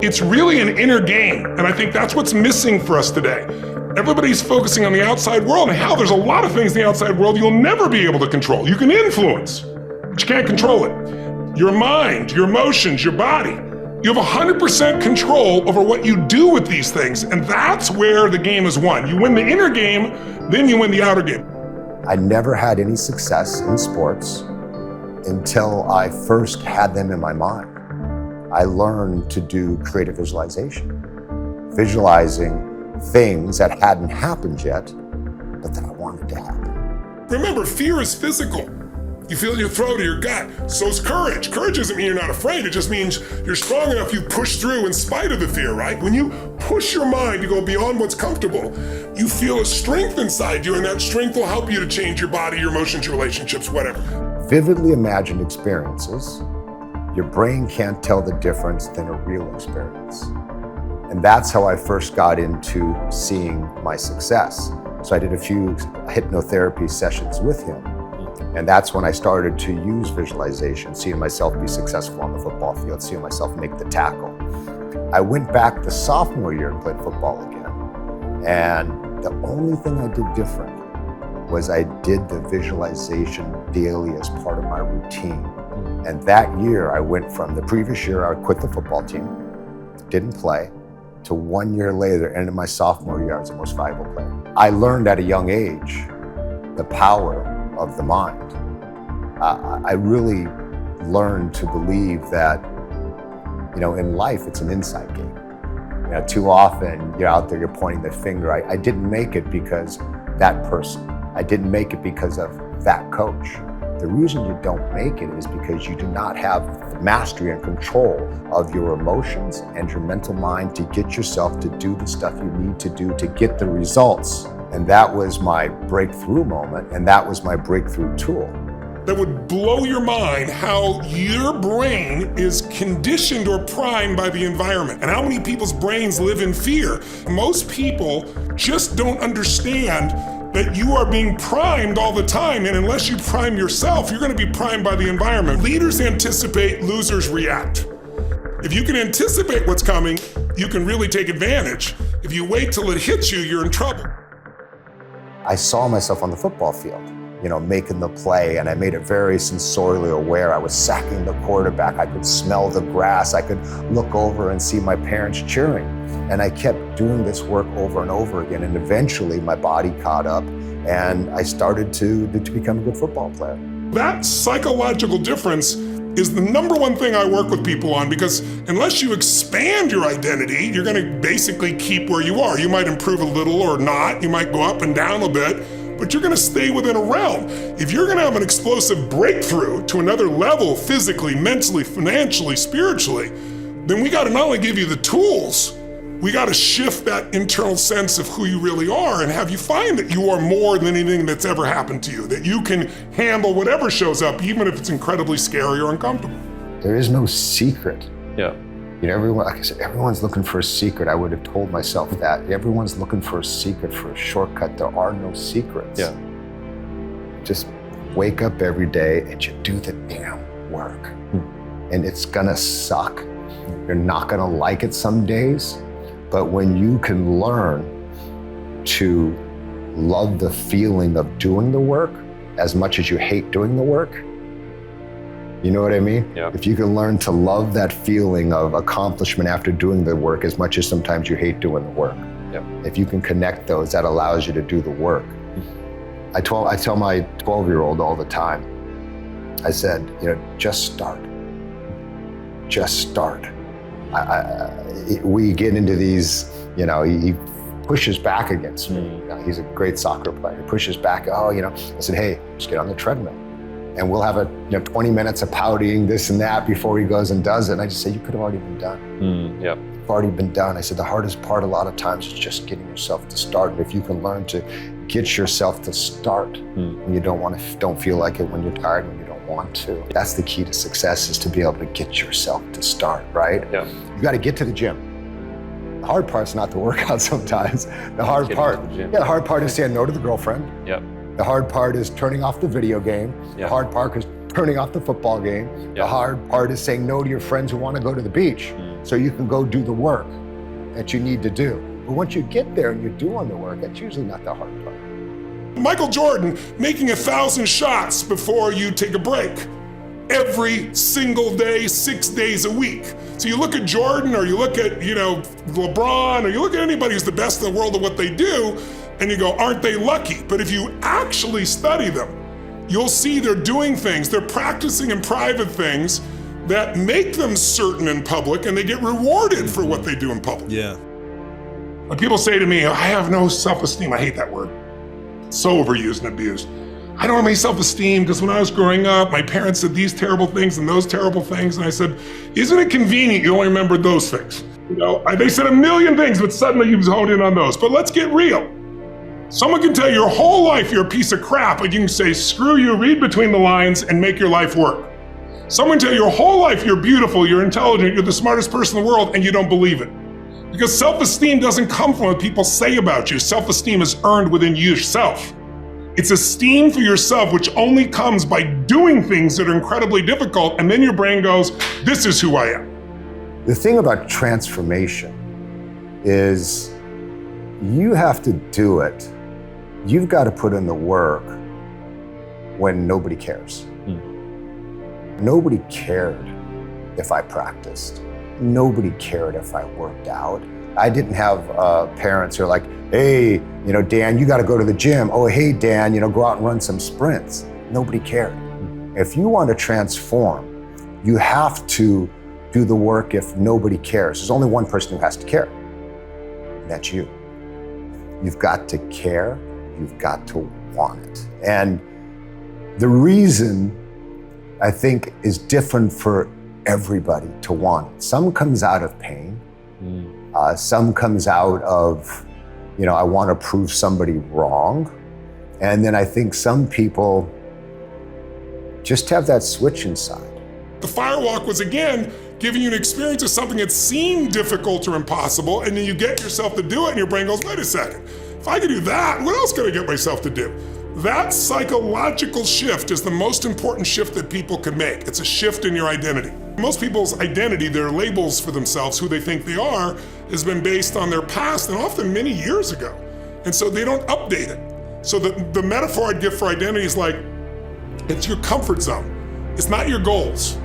It's really an inner game, and I think that's what's missing for us today. Everybody's focusing on the outside world, and how there's a lot of things in the outside world you'll never be able to control. You can influence, but you can't control it. Your mind, your emotions, your body. You have 100% control over what you do with these things, and that's where the game is won. You win the inner game, then you win the outer game. I never had any success in sports until I first had them in my mind. I learned to do creative visualization, visualizing things that hadn't happened yet, but that I wanted to happen. Remember, fear is physical. You feel it in your throat or your gut. So is courage. Courage doesn't mean you're not afraid. It just means you're strong enough, you push through in spite of the fear, right? When you push your mind to go beyond what's comfortable, you feel a strength inside you, and that strength will help you to change your body, your emotions, your relationships, whatever. Vividly imagined experiences, your brain can't tell the difference than a real experience. And that's how I first got into seeing my success. So I did a few hypnotherapy sessions with him. And that's when I started to use visualization, seeing myself be successful on the football field, seeing myself make the tackle. I went back the sophomore year and played football again. And the only thing I did different was I did the visualization daily as part of my routine. And that year I went from the previous year, I quit the football team, didn't play, to 1 year later, end of my sophomore year, I was the most valuable player. I learned at a young age the power of the mind. I really learned to believe that, in life, it's an inside game. Too often you're out there, you're pointing the finger. I didn't make it because that person. I didn't make it because of that coach. The reason you don't make it is because you do not have mastery and control of your emotions and your mental mind to get yourself to do the stuff you need to do to get the results. And that was my breakthrough moment, and that was my breakthrough tool. That would blow your mind how your brain is conditioned or primed by the environment, and how many people's brains live in fear. Most people just don't understand that you are being primed all the time, and unless you prime yourself, you're going to be primed by the environment. Leaders anticipate, losers react. If you can anticipate what's coming, you can really take advantage. If you wait till it hits you, you're in trouble. I saw myself on the football field, making the play, and I made it very sensorially aware. I was sacking the quarterback. I could smell the grass. I could look over and see my parents cheering. And I kept doing this work over and over again. And eventually my body caught up and I started to become a good football player. That psychological difference is the number one thing I work with people on, because unless you expand your identity, you're going to basically keep where you are. You might improve a little or not. You might go up and down a bit, but you're going to stay within a realm. If you're going to have an explosive breakthrough to another level, physically, mentally, financially, spiritually, then we got to not only give you the tools, we got to shift that internal sense of who you really are and have you find that you are more than anything that's ever happened to you, that you can handle whatever shows up, even if it's incredibly scary or uncomfortable. There is no secret. Yeah. Everyone, like I said, everyone's looking for a secret. I would have told myself that. Everyone's looking for a secret, for a shortcut. There are no secrets. Yeah. Just wake up every day and you do the damn work. And it's gonna suck. You're not gonna like it some days. But when you can learn to love the feeling of doing the work as much as you hate doing the work, you know what I mean? Yeah. If you can learn to love that feeling of accomplishment after doing the work as much as sometimes you hate doing the work, yeah. If you can connect those, that allows you to do the work. I tell my 12-year-old all the time, I said, just start. Just start. We get into these, he pushes back against me. He's a great soccer player. He pushes back, I said, hey, just get on the treadmill. And we'll have 20 minutes of pouting, this and that before he goes and does it. And I just say, you could have already been done. Yep. You've already been done. I said, the hardest part a lot of times is just getting yourself to start. And if you can learn to get yourself to start when you don't feel like it, when you're tired, when you don't want to. That's the key to success, is to be able to get yourself to start, right? Yeah. You got to get to the gym. The hard part's not the workout sometimes. The hard part is saying no to the girlfriend. Yep. The hard part is turning off the video game. Yeah. The hard part is turning off the football game. Yeah. The hard part is saying no to your friends who want to go to the beach. so you can go do the work that you need to do. But once you get there and you're doing the work, that's usually not the hard part. Michael Jordan making 1,000 shots before you take a break. Every single day, 6 days a week. So you look at Jordan, or you look at, LeBron, or you look at anybody who's the best in the world at what they do, and you go, aren't they lucky? But if you actually study them, you'll see they're doing things, they're practicing in private things that make them certain in public, and they get rewarded for what they do in public. Yeah. When people say to me, I have no self-esteem, I hate that word. It's so overused and abused. I don't have any self-esteem because when I was growing up, my parents said these terrible things and those terrible things. And I said, isn't it convenient you only remembered those things? They said a million things, but suddenly you've honed in on those. But let's get real. Someone can tell you your whole life you're a piece of crap, but you can say, screw you, read between the lines and make your life work. Someone can tell you your whole life you're beautiful, you're intelligent, you're the smartest person in the world, and you don't believe it. Because self-esteem doesn't come from what people say about you. Self-esteem is earned within yourself. It's esteem for yourself, which only comes by doing things that are incredibly difficult, and then your brain goes, this is who I am. The thing about transformation is you have to do it. You've got to put in the work when nobody cares. Nobody cared if I practiced. Nobody cared if I worked out. I didn't have parents who are like, hey, Dan, you got to go to the gym. Oh, hey, Dan, go out and run some sprints. Nobody cared. If you want to transform, you have to do the work if nobody cares. There's only one person who has to care, and that's you. You've got to care, you've got to want it. And the reason I think is different for everybody to want it. Some comes out of pain. Some comes out of, I want to prove somebody wrong. And then I think some people just have that switch inside. The firewalk was, again, giving you an experience of something that seemed difficult or impossible, and then you get yourself to do it, and your brain goes, wait a second, if I could do that, what else can I get myself to do? That psychological shift is the most important shift that people can make. It's a shift in your identity. Most people's identity, their labels for themselves, who they think they are, has been based on their past and often many years ago. And so they don't update it. So the metaphor I'd give for identity is like, it's your comfort zone. It's not your goals.